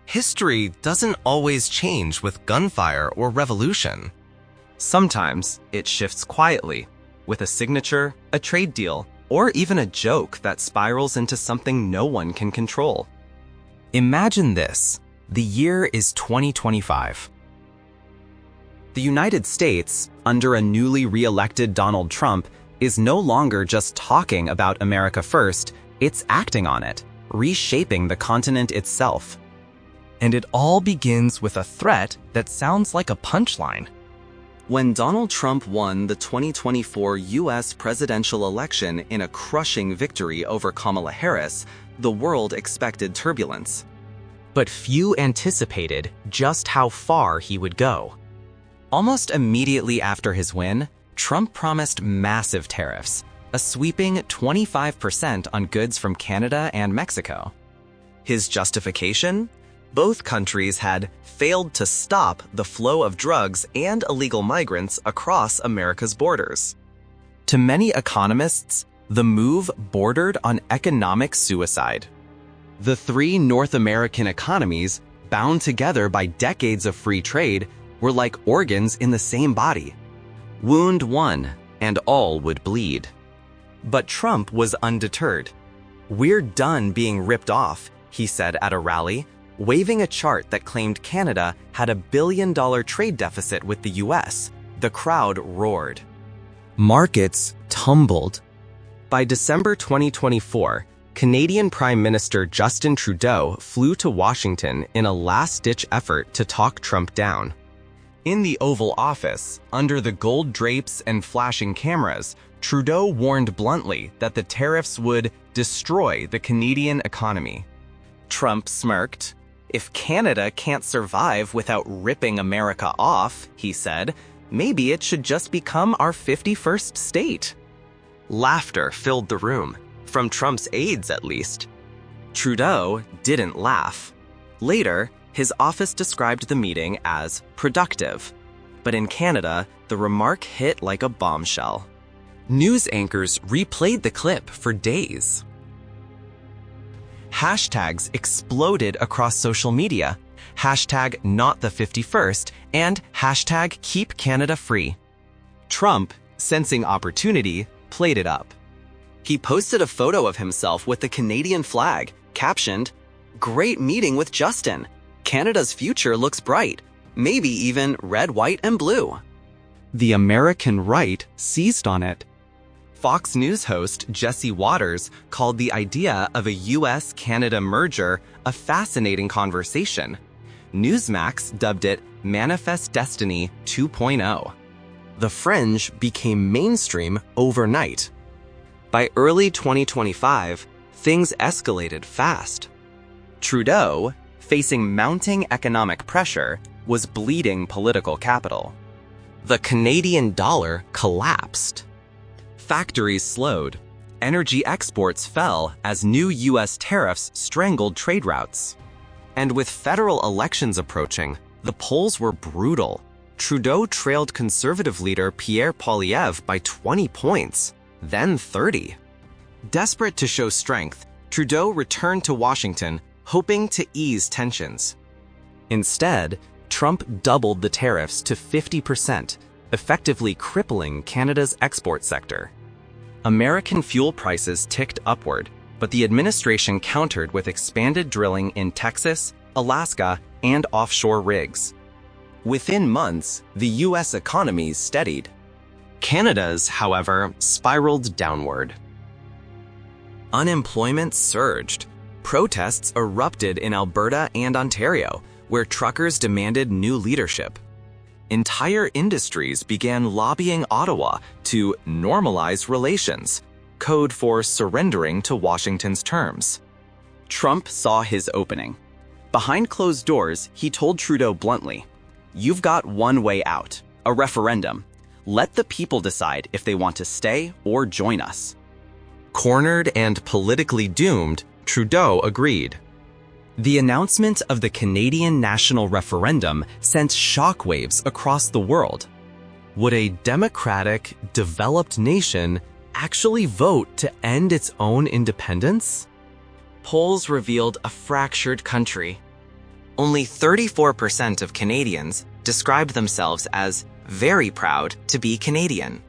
history doesn't always change with gunfire or revolution. Sometimes it shifts quietly, with a signature, a trade deal, or even a joke that spirals into something no one can control. Imagine this. The year is 2025. The United States, under a newly re-elected Donald Trump, is no longer just talking about America first, it's acting on it, reshaping the continent itself. And it all begins with a threat that sounds like a punchline. When Donald Trump won the 2024 U.S. presidential election in a crushing victory over Kamala Harris, the world expected turbulence. But few anticipated just how far he would go. Almost immediately after his win, Trump promised massive tariffs, a sweeping 25% on goods from Canada and Mexico. His justification? Both countries had failed to stop the flow of drugs and illegal migrants across America's borders. To many economists, the move bordered on economic suicide. The three North American economies, bound together by decades of free trade, were like organs in the same body. Wound one, and all would bleed. But Trump was undeterred. "We're done being ripped off," he said at a rally, waving a chart that claimed Canada had a $1 billion trade deficit with the US. The crowd roared. Markets tumbled. By December 2024, Canadian Prime Minister Justin Trudeau flew to Washington in a last-ditch effort to talk Trump down. In the Oval Office, under the gold drapes and flashing cameras, Trudeau warned bluntly that the tariffs would destroy the Canadian economy. Trump smirked. "If Canada can't survive without ripping America off," he said, "maybe it should just become our 51st state." Laughter filled the room, from Trump's aides at least. Trudeau didn't laugh. Later, his office described the meeting as productive. But in Canada, the remark hit like a bombshell. News anchors replayed the clip for days. Hashtags exploded across social media. Hashtag not the 51st and hashtag keep Canada free. Trump, sensing opportunity, played it up. He posted a photo of himself with the Canadian flag, captioned, "Great meeting with Justin. Canada's future looks bright, maybe even red, white, and blue." The American right seized on it. Fox News host Jesse Waters called the idea of a US-Canada merger a fascinating conversation. Newsmax dubbed it Manifest Destiny 2.0. The fringe became mainstream overnight. By early 2025, things escalated fast. Trudeau, facing mounting economic pressure, was bleeding political capital. The Canadian dollar collapsed. Factories slowed. Energy exports fell as new US tariffs strangled trade routes. And with federal elections approaching, the polls were brutal. Trudeau trailed Conservative leader Pierre Poilievre by 20 points, then 30. Desperate to show strength, Trudeau returned to Washington, hoping to ease tensions. Instead, Trump doubled the tariffs to 50%, effectively crippling Canada's export sector. American fuel prices ticked upward, but the administration countered with expanded drilling in Texas, Alaska, and offshore rigs. Within months, the US economy steadied. Canada's, however, spiraled downward. Unemployment surged. Protests erupted in Alberta and Ontario, where truckers demanded new leadership. Entire industries began lobbying Ottawa to normalize relations, code for surrendering to Washington's terms. Trump saw his opening. Behind closed doors, he told Trudeau bluntly, "You've got one way out, a referendum. Let the people decide if they want to stay or join us." Cornered and politically doomed, Trudeau agreed. The announcement of the Canadian national referendum sent shockwaves across the world. Would a democratic, developed nation actually vote to end its own independence? Polls revealed a fractured country. Only 34% of Canadians described themselves as very proud to be Canadian.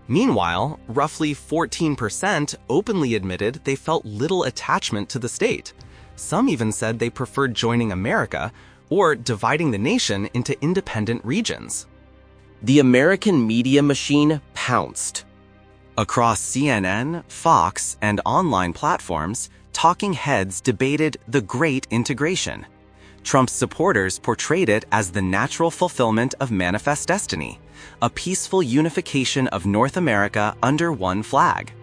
Meanwhile, roughly 14% openly admitted they felt little attachment to the state. Some even said they preferred joining America or dividing the nation into independent regions. The American media machine pounced. Across CNN, Fox, and online platforms, talking heads debated the Great Integration. Trump's supporters portrayed it as the natural fulfillment of Manifest Destiny, a peaceful unification of North America under one flag.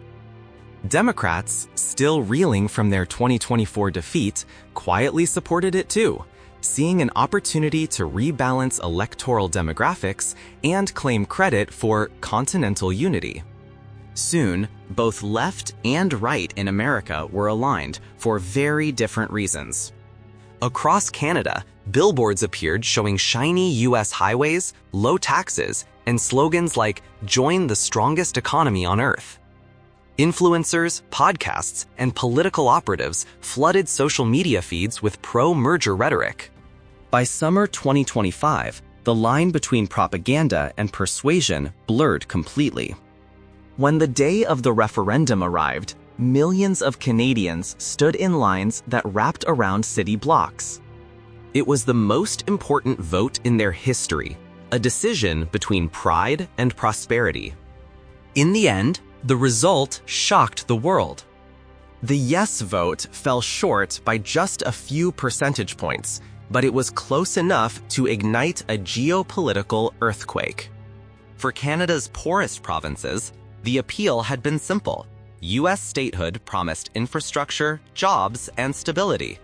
Democrats, still reeling from their 2024 defeat, quietly supported it too, seeing an opportunity to rebalance electoral demographics and claim credit for continental unity. Soon, both left and right in America were aligned for very different reasons. Across Canada, billboards appeared showing shiny U.S. highways, low taxes, and slogans like "Join the strongest economy on Earth." Influencers, podcasts, and political operatives flooded social media feeds with pro-merger rhetoric. By summer 2025, the line between propaganda and persuasion blurred completely. When the day of the referendum arrived, millions of Canadians stood in lines that wrapped around city blocks. It was the most important vote in their history, a decision between pride and prosperity. In the end, the result shocked the world. The yes vote fell short by just a few percentage points, but it was close enough to ignite a geopolitical earthquake. For Canada's poorest provinces, the appeal had been simple. U.S. statehood promised infrastructure, jobs, and stability.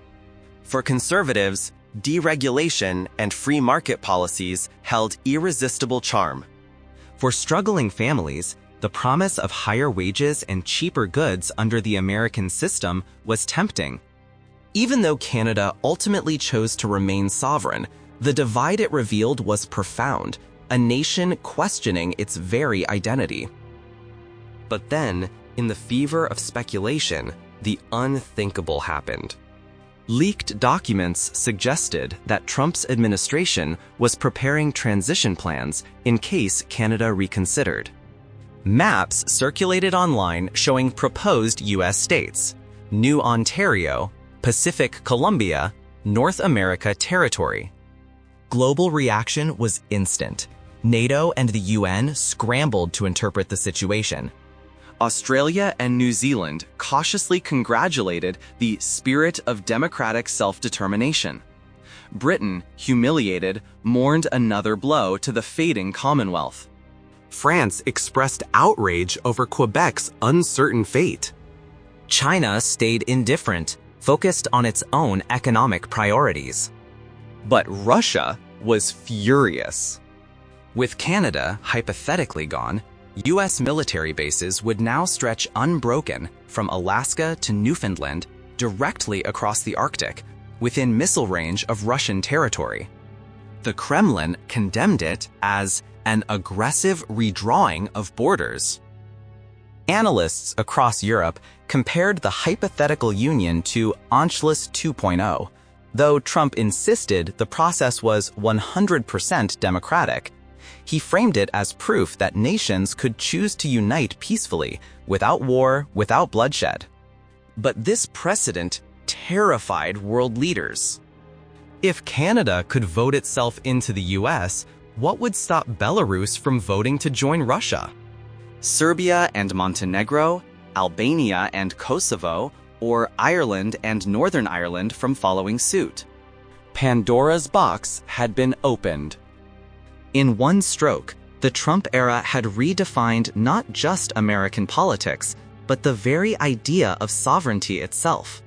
For conservatives, deregulation and free market policies held irresistible charm. For struggling families, the promise of higher wages and cheaper goods under the American system was tempting. Even though Canada ultimately chose to remain sovereign, the divide it revealed was profound, a nation questioning its very identity. But then, in the fever of speculation, the unthinkable happened. Leaked documents suggested that Trump's administration was preparing transition plans in case Canada reconsidered. Maps circulated online showing proposed U.S. states: New Ontario, Pacific Columbia, North America Territory. Global reaction was instant. NATO and the UN scrambled to interpret the situation. Australia and New Zealand cautiously congratulated the spirit of democratic self-determination. Britain, humiliated, mourned another blow to the fading Commonwealth. France expressed outrage over Quebec's uncertain fate. China stayed indifferent, focused on its own economic priorities. But Russia was furious. With Canada hypothetically gone, U.S. military bases would now stretch unbroken from Alaska to Newfoundland directly across the Arctic, within missile range of Russian territory. The Kremlin condemned it as an aggressive redrawing of borders. Analysts across Europe compared the hypothetical union to Anschluss 2.0, though Trump insisted the process was 100% democratic. He framed it as proof that nations could choose to unite peacefully, without war, without bloodshed. But this precedent terrified world leaders. If Canada could vote itself into the US, what would stop Belarus from voting to join Russia? Serbia and Montenegro, Albania and Kosovo, or Ireland and Northern Ireland from following suit? Pandora's box had been opened. In one stroke, the Trump era had redefined not just American politics, but the very idea of sovereignty itself.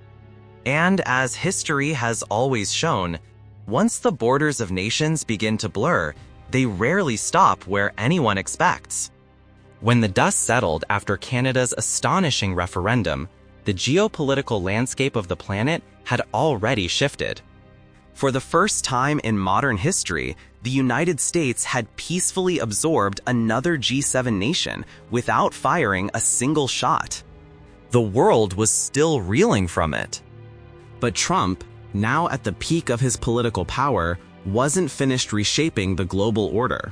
And as history has always shown, once the borders of nations begin to blur, they rarely stop where anyone expects. When the dust settled after Canada's astonishing referendum, the geopolitical landscape of the planet had already shifted. For the first time in modern history, the United States had peacefully absorbed another G7 nation without firing a single shot. The world was still reeling from it. But Trump, now at the peak of his political power, wasn't finished reshaping the global order.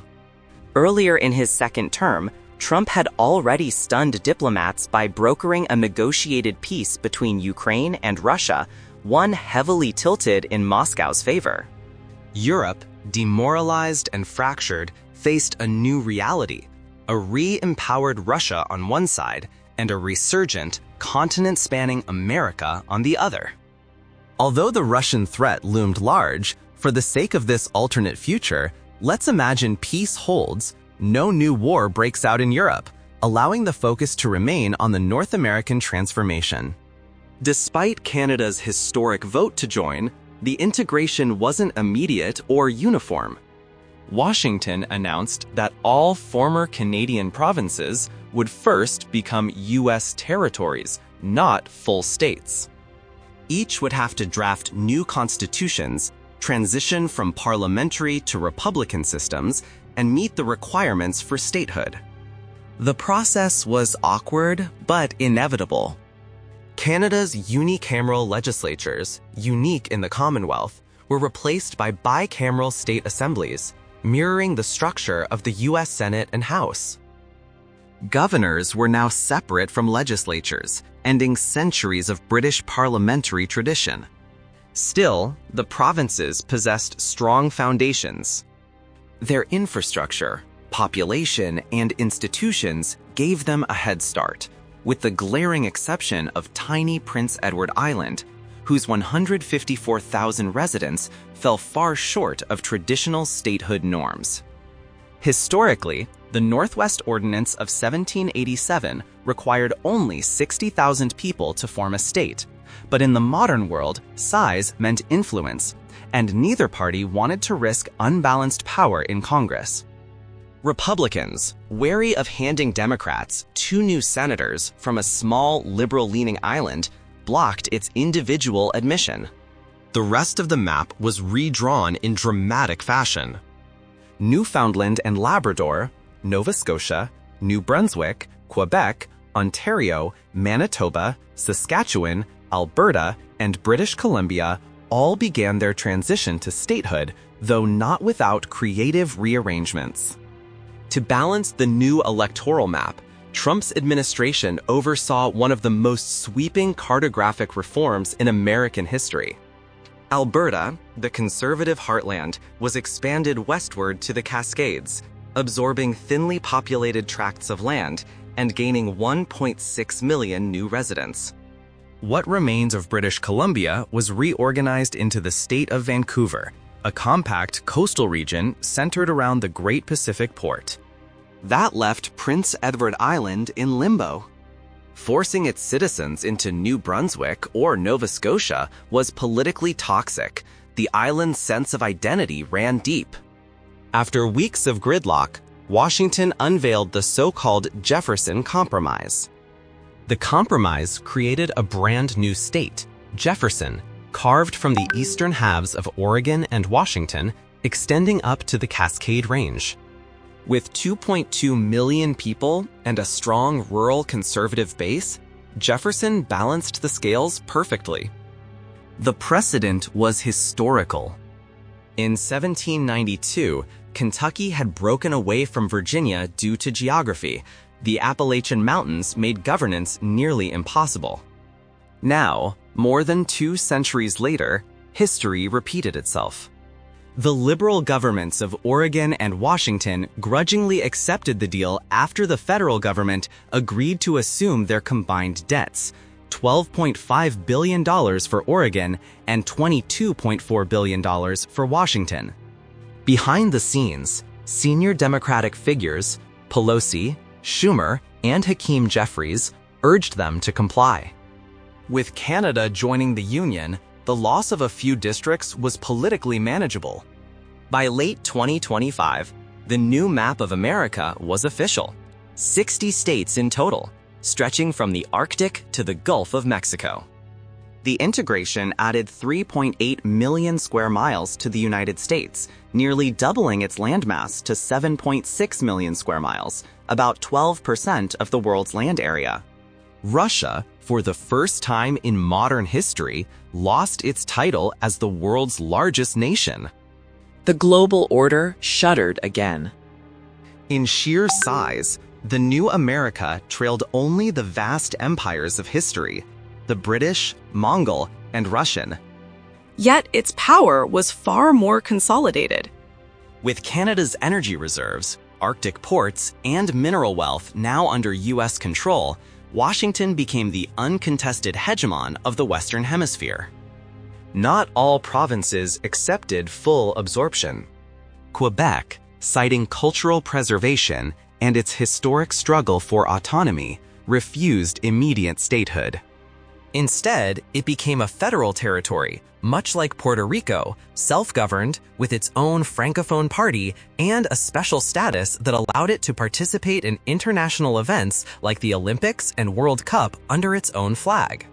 Earlier in his second term, Trump had already stunned diplomats by brokering a negotiated peace between Ukraine and Russia, one heavily tilted in Moscow's favor. Europe, demoralized and fractured, faced a new reality: a re-empowered Russia on one side and a resurgent, continent-spanning America on the other. Although the Russian threat loomed large, for the sake of this alternate future, let's imagine peace holds, no new war breaks out in Europe, allowing the focus to remain on the North American transformation. Despite Canada's historic vote to join, the integration wasn't immediate or uniform. Washington announced that all former Canadian provinces would first become U.S. territories, not full states. Each would have to draft new constitutions, transition from parliamentary to republican systems, and meet the requirements for statehood. The process was awkward but inevitable. Canada's unicameral legislatures, unique in the Commonwealth, were replaced by bicameral state assemblies, mirroring the structure of the U.S. Senate and House. Governors were now separate from legislatures, ending centuries of British parliamentary tradition. Still, the provinces possessed strong foundations. Their infrastructure, population, and institutions gave them a head start, with the glaring exception of tiny Prince Edward Island, whose 154,000 residents fell far short of traditional statehood norms. Historically, the Northwest Ordinance of 1787 required only 60,000 people to form a state, but in the modern world, size meant influence, and neither party wanted to risk unbalanced power in Congress. Republicans, wary of handing Democrats 2 new senators from a small, liberal-leaning island, blocked its individual admission. The rest of the map was redrawn in dramatic fashion. Newfoundland and Labrador, Nova Scotia, New Brunswick, Quebec, Ontario, Manitoba, Saskatchewan, Alberta, and British Columbia all began their transition to statehood, though not without creative rearrangements. To balance the new electoral map, Trump's administration oversaw one of the most sweeping cartographic reforms in American history. Alberta, the conservative heartland, was expanded westward to the Cascades, absorbing thinly populated tracts of land and gaining 1.6 million new residents. What remained of British Columbia was reorganized into the state of Vancouver, a compact coastal region centered around the Great Pacific Port. That left Prince Edward Island in limbo. Forcing its citizens into New Brunswick or Nova Scotia was politically toxic. The island's sense of identity ran deep. After weeks of gridlock, Washington unveiled the so-called Jefferson Compromise. The compromise created a brand new state, Jefferson, carved from the eastern halves of Oregon and Washington, extending up to the Cascade Range. With 2.2 million people and a strong rural conservative base, Jefferson balanced the scales perfectly. The precedent was historical. In 1792, Kentucky had broken away from Virginia due to geography. The Appalachian Mountains made governance nearly impossible. Now, more than 2 centuries later, history repeated itself. The liberal governments of Oregon and Washington grudgingly accepted the deal after the federal government agreed to assume their combined debts, $12.5 billion for Oregon and $22.4 billion for Washington. Behind the scenes, senior Democratic figures, Pelosi, Schumer, and Hakeem Jeffries, urged them to comply. With Canada joining the Union, the loss of a few districts was politically manageable. By late 2025, the new map of America was official. 60 states in total, stretching from the Arctic to the Gulf of Mexico. The integration added 3.8 million square miles to the United States, nearly doubling its landmass to 7.6 million square miles, about 12% of the world's land area. Russia, for the first time in modern history, lost its title as the world's largest nation. The global order shuddered again. In sheer size, the new America trailed only the vast empires of history, the British, Mongol, and Russian. Yet its power was far more consolidated. With Canada's energy reserves, Arctic ports, and mineral wealth now under U.S. control, Washington became the uncontested hegemon of the Western Hemisphere. Not all provinces accepted full absorption. Quebec, citing cultural preservation and its historic struggle for autonomy, refused immediate statehood. Instead, it became a federal territory, much like Puerto Rico, self-governed, with its own Francophone party and a special status that allowed it to participate in international events like the Olympics and World Cup under its own flag.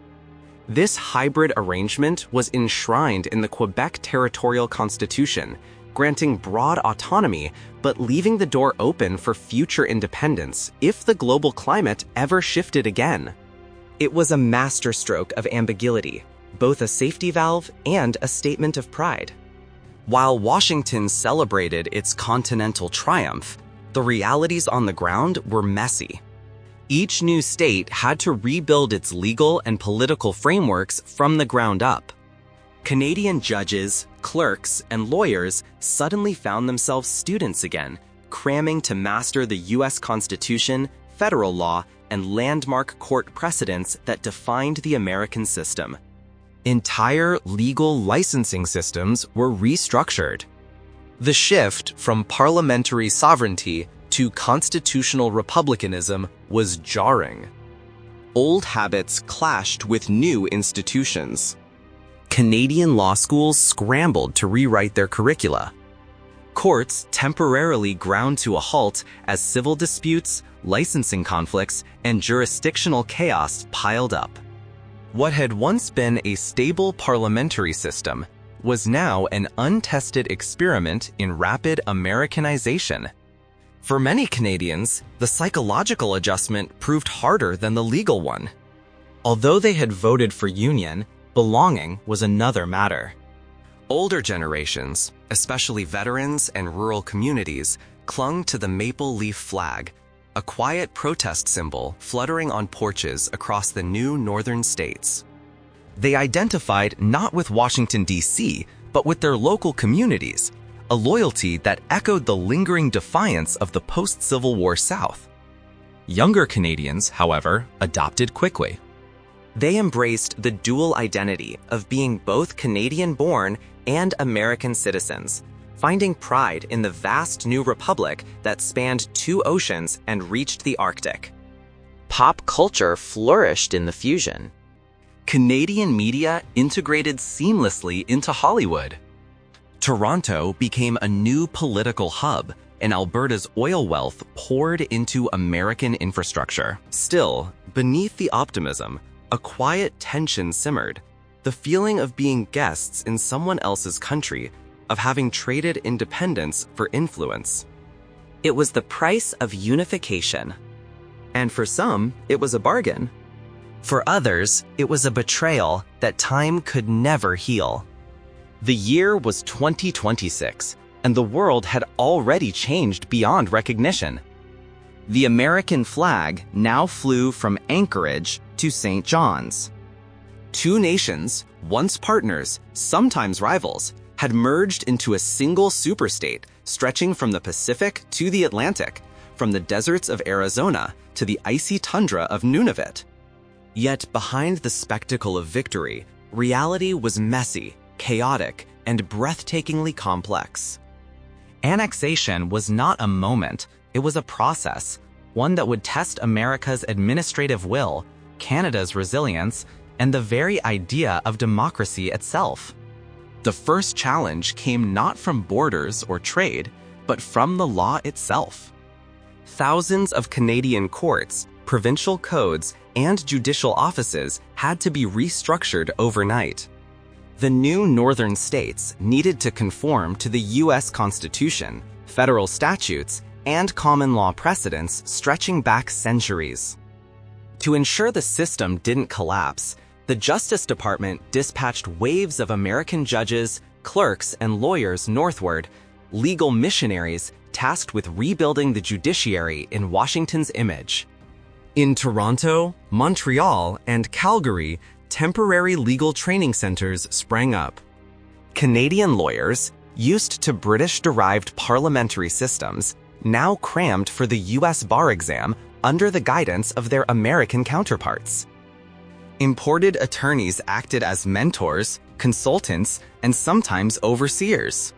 This hybrid arrangement was enshrined in the Quebec Territorial Constitution, granting broad autonomy but leaving the door open for future independence if the global climate ever shifted again. It was a masterstroke of ambiguity, both a safety valve and a statement of pride. While Washington celebrated its continental triumph, the realities on the ground were messy. Each new state had to rebuild its legal and political frameworks from the ground up. Canadian judges, clerks, and lawyers suddenly found themselves students again, cramming to master the U.S. Constitution, federal law, and landmark court precedents that defined the American system. Entire legal licensing systems were restructured. The shift from parliamentary sovereignty to constitutional republicanism was jarring. Old habits clashed with new institutions. Canadian law schools scrambled to rewrite their curricula. Courts temporarily ground to a halt as civil disputes, licensing conflicts, and jurisdictional chaos piled up. What had once been a stable parliamentary system was now an untested experiment in rapid Americanization. For many Canadians, the psychological adjustment proved harder than the legal one. Although they had voted for union, belonging was another matter. Older generations, especially veterans and rural communities, clung to the maple leaf flag, a quiet protest symbol fluttering on porches across the new northern states. They identified not with Washington, D.C., but with their local communities, a loyalty that echoed the lingering defiance of the post-Civil War South. Younger Canadians, however, adopted quickly. They embraced the dual identity of being both Canadian-born and American citizens, finding pride in the vast new republic that spanned 2 oceans and reached the Arctic. Pop culture flourished in the fusion. Canadian media integrated seamlessly into Hollywood. Toronto became a new political hub, and Alberta's oil wealth poured into American infrastructure. Still, beneath the optimism, a quiet tension simmered, the feeling of being guests in someone else's country, of having traded independence for influence. It was the price of unification. And for some, it was a bargain. For others, it was a betrayal that time could never heal. The year was 2026, and the world had already changed beyond recognition. The American flag now flew from Anchorage to St. John's. 2 nations, once partners, sometimes rivals, had merged into a single superstate stretching from the Pacific to the Atlantic, from the deserts of Arizona to the icy tundra of Nunavut. Yet behind the spectacle of victory, reality was messy, chaotic, and breathtakingly complex. Annexation was not a moment, it was a process, one that would test America's administrative will, Canada's resilience, and the very idea of democracy itself. The first challenge came not from borders or trade, but from the law itself. Thousands of Canadian courts, provincial codes, and judicial offices had to be restructured overnight. The new northern states needed to conform to the U.S. Constitution, federal statutes, and common law precedents stretching back centuries. To ensure the system didn't collapse, the Justice Department dispatched waves of American judges, clerks, and lawyers northward, legal missionaries tasked with rebuilding the judiciary in Washington's image. In Toronto, Montreal, and Calgary, temporary legal training centers sprang up. Canadian lawyers, used to British-derived parliamentary systems, now crammed for the U.S. bar exam under the guidance of their American counterparts. Imported attorneys acted as mentors, consultants, and sometimes overseers.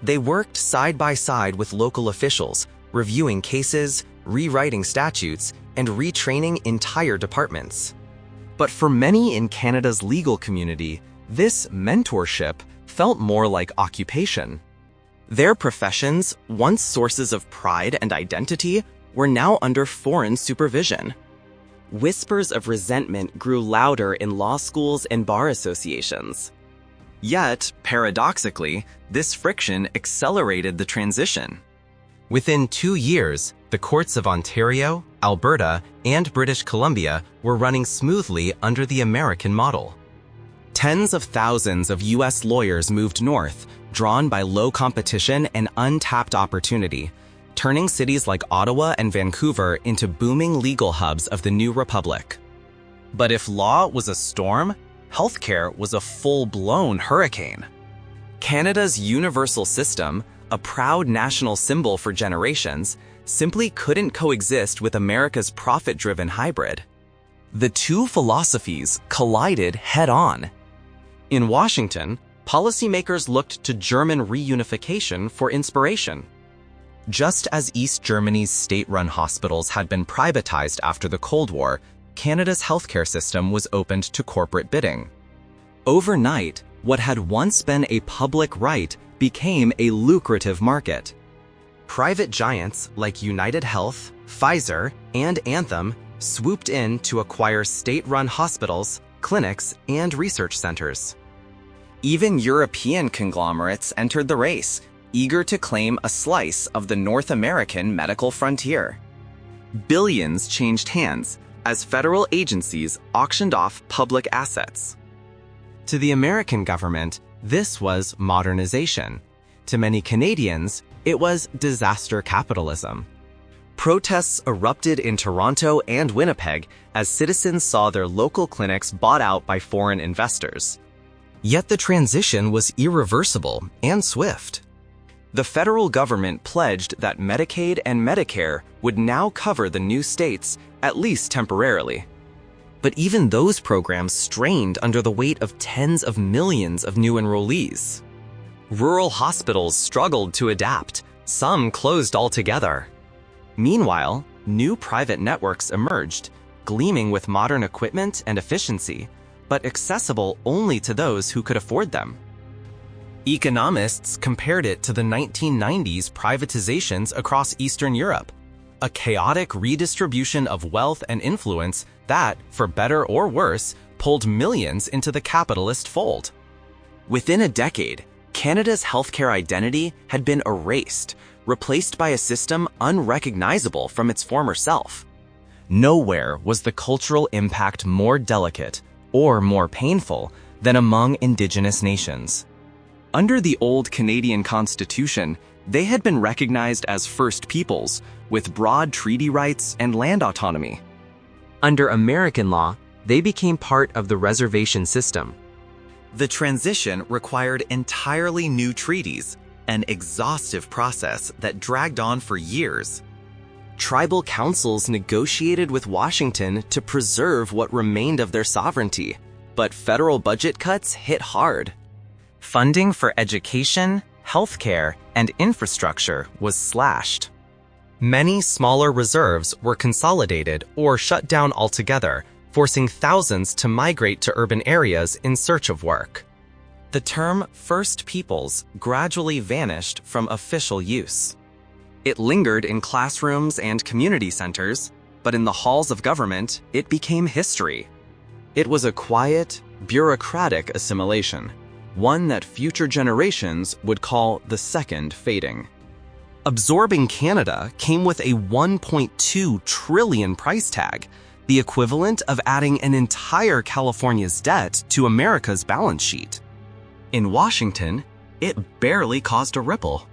They worked side by side with local officials, reviewing cases, rewriting statutes, and retraining entire departments. But for many in Canada's legal community, this mentorship felt more like occupation. Their professions, once sources of pride and identity, were now under foreign supervision. Whispers of resentment grew louder in law schools and bar associations. Yet, paradoxically, this friction accelerated the transition. Within 2 years, the courts of Ontario, Alberta, and British Columbia were running smoothly under the American model. Tens of thousands of U.S. lawyers moved north, drawn by low competition and untapped opportunity, turning cities like Ottawa and Vancouver into booming legal hubs of the new republic. But if law was a storm, healthcare was a full-blown hurricane. Canada's universal system, a proud national symbol for generations, simply couldn't coexist with America's profit-driven hybrid. The two philosophies collided head-on. In Washington, policymakers looked to German reunification for inspiration. Just as East Germany's state-run hospitals had been privatized after the Cold War, Canada's healthcare system was opened to corporate bidding. Overnight, what had once been a public right became a lucrative market. Private giants like United Health, Pfizer, and Anthem swooped in to acquire state-run hospitals, clinics, and research centers. Even European conglomerates entered the race, eager to claim a slice of the North American medical frontier. Billions changed hands as federal agencies auctioned off public assets. To the American government, this was modernization. To many Canadians, it was disaster capitalism. Protests erupted in Toronto and Winnipeg as citizens saw their local clinics bought out by foreign investors. Yet the transition was irreversible and swift. The federal government pledged that Medicaid and Medicare would now cover the new states, at least temporarily. But even those programs strained under the weight of tens of millions of new enrollees. Rural hospitals struggled to adapt, some closed altogether. Meanwhile, new private networks emerged, gleaming with modern equipment and efficiency, but accessible only to those who could afford them. Economists compared it to the 1990s privatizations across Eastern Europe, a chaotic redistribution of wealth and influence that, for better or worse, pulled millions into the capitalist fold. Within a decade, Canada's healthcare identity had been erased, replaced by a system unrecognizable from its former self. Nowhere was the cultural impact more delicate or more painful than among Indigenous nations. Under the old Canadian Constitution, they had been recognized as First Peoples, with broad treaty rights and land autonomy. Under American law, they became part of the reservation system. The transition required entirely new treaties, an exhaustive process that dragged on for years. Tribal councils negotiated with Washington to preserve what remained of their sovereignty, but federal budget cuts hit hard. Funding for education, healthcare, and infrastructure was slashed. Many smaller reserves were consolidated or shut down altogether, forcing thousands to migrate to urban areas in search of work. The term First Peoples gradually vanished from official use. It lingered in classrooms and community centers, but in the halls of government, it became history. It was a quiet, bureaucratic assimilation, one that future generations would call the second fading. Absorbing Canada came with a $1.2 trillion price tag, the equivalent of adding an entire California's debt to America's balance sheet. In Washington, it barely caused a ripple.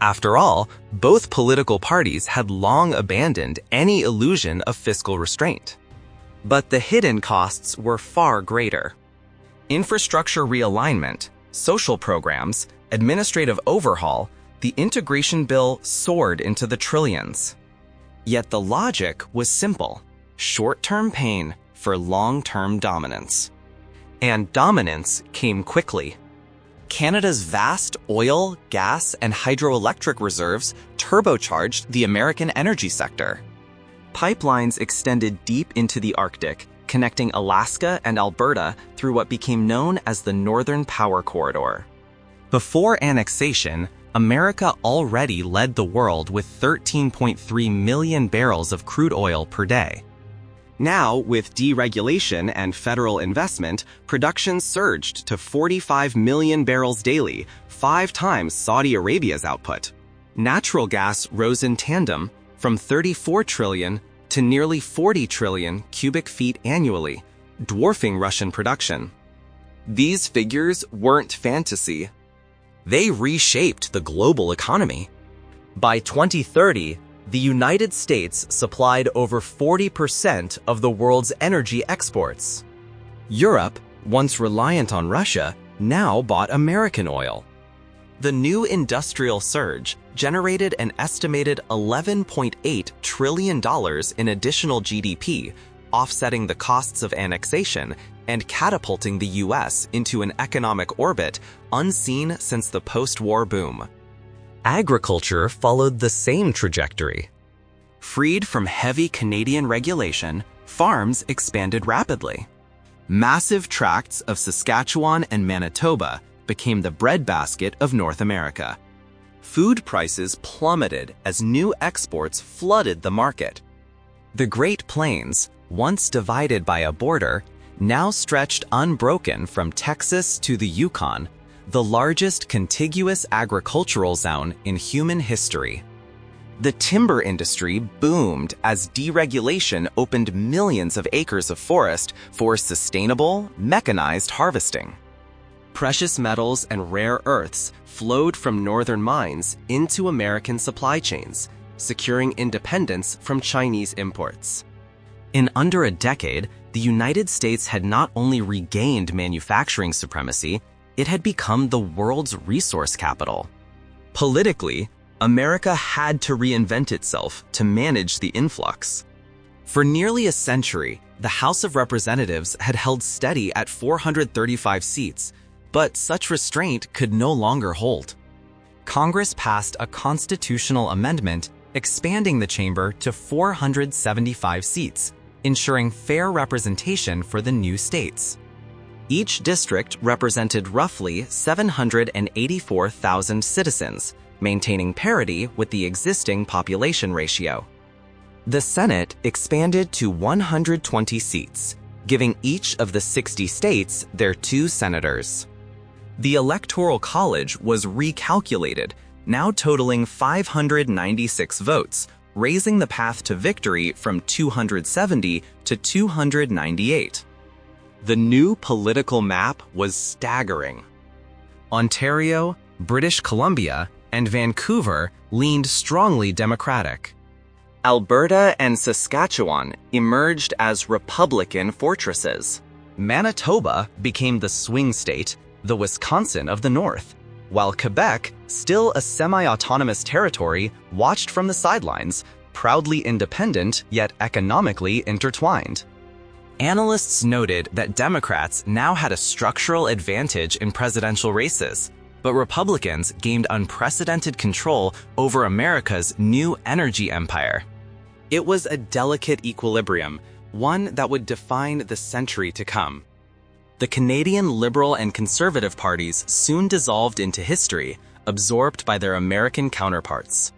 After all, both political parties had long abandoned any illusion of fiscal restraint. But the hidden costs were far greater. Infrastructure realignment, social programs, administrative overhaul, the integration bill soared into the trillions. Yet the logic was simple: short-term pain for long-term dominance. And dominance came quickly. Canada's vast oil, gas, and hydroelectric reserves turbocharged the American energy sector. Pipelines extended deep into the Arctic, connecting Alaska and Alberta through what became known as the Northern Power Corridor. Before annexation, America already led the world with 13.3 million barrels of crude oil per day. Now, with deregulation and federal investment, production surged to 45 million barrels daily, 5 times Saudi Arabia's output. Natural gas rose in tandem from 34 trillion to nearly 40 trillion cubic feet annually, dwarfing Russian production. These figures weren't fantasy. They reshaped the global economy. By 2030, the United States supplied over 40% of the world's energy exports. Europe, once reliant on Russia, now bought American oil. The new industrial surge generated an estimated $11.8 trillion in additional GDP, offsetting the costs of annexation and catapulting the U.S. into an economic orbit unseen since the post-war boom. Agriculture followed the same trajectory. Freed from heavy Canadian regulation, farms expanded rapidly. Massive tracts of Saskatchewan and Manitoba became the breadbasket of North America. Food prices plummeted as new exports flooded the market. The Great Plains, once divided by a border, now stretched unbroken from Texas to the Yukon, the largest contiguous agricultural zone in human history. The timber industry boomed as deregulation opened millions of acres of forest for sustainable, mechanized harvesting. Precious metals and rare earths flowed from northern mines into American supply chains, securing independence from Chinese imports. In under a decade, the United States had not only regained manufacturing supremacy, it had become the world's resource capital. Politically, America had to reinvent itself to manage the influx. For nearly a century, the House of Representatives had held steady at 435 seats, but such restraint could no longer hold. Congress passed a constitutional amendment expanding the chamber to 475 seats, ensuring fair representation for the new states. Each district represented roughly 784,000 citizens, maintaining parity with the existing population ratio. The Senate expanded to 120 seats, giving each of the 60 states their 2 senators. The Electoral College was recalculated, now totaling 596 votes, raising the path to victory from 270 to 298. The new political map was staggering. Ontario, British Columbia, and Vancouver leaned strongly Democratic. Alberta and Saskatchewan emerged as Republican fortresses. Manitoba became the swing state, the Wisconsin of the North, while Quebec, still a semi-autonomous territory, watched from the sidelines, proudly independent yet economically intertwined. Analysts noted that Democrats now had a structural advantage in presidential races, but Republicans gained unprecedented control over America's new energy empire. It was a delicate equilibrium, one that would define the century to come. The Canadian Liberal and Conservative parties soon dissolved into history, absorbed by their American counterparts.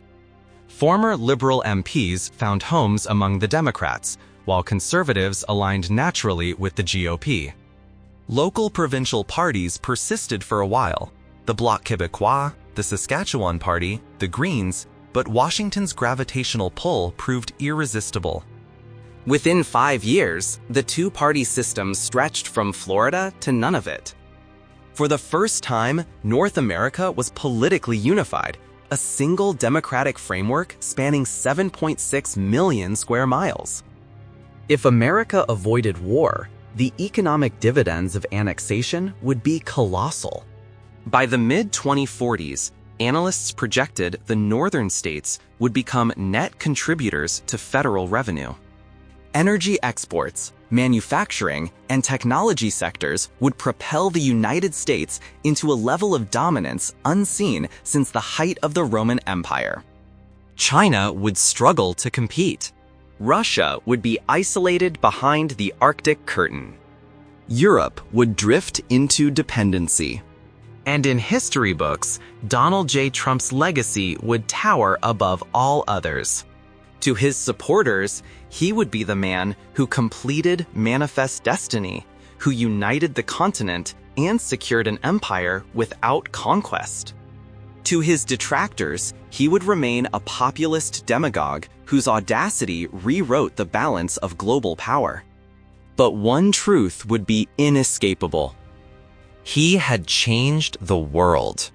Former Liberal MPs found homes among the Democrats, while Conservatives aligned naturally with the GOP. Local provincial parties persisted for a while: the Bloc Québécois, the Saskatchewan Party, the Greens, but Washington's gravitational pull proved irresistible. Within 5 years, the two-party system stretched from Florida to Nunavut. For the first time, North America was politically unified, a single democratic framework spanning 7.6 million square miles. If America avoided war, the economic dividends of annexation would be colossal. By the mid-2040s, analysts projected the northern states would become net contributors to federal revenue. Energy exports, manufacturing, and technology sectors would propel the United States into a level of dominance unseen since the height of the Roman Empire. China would struggle to compete. Russia would be isolated behind the Arctic curtain. Europe would drift into dependency. And in history books, Donald J. Trump's legacy would tower above all others. To his supporters, he would be the man who completed Manifest Destiny, who united the continent and secured an empire without conquest. To his detractors, he would remain a populist demagogue whose audacity rewrote the balance of global power. But one truth would be inescapable. He had changed the world.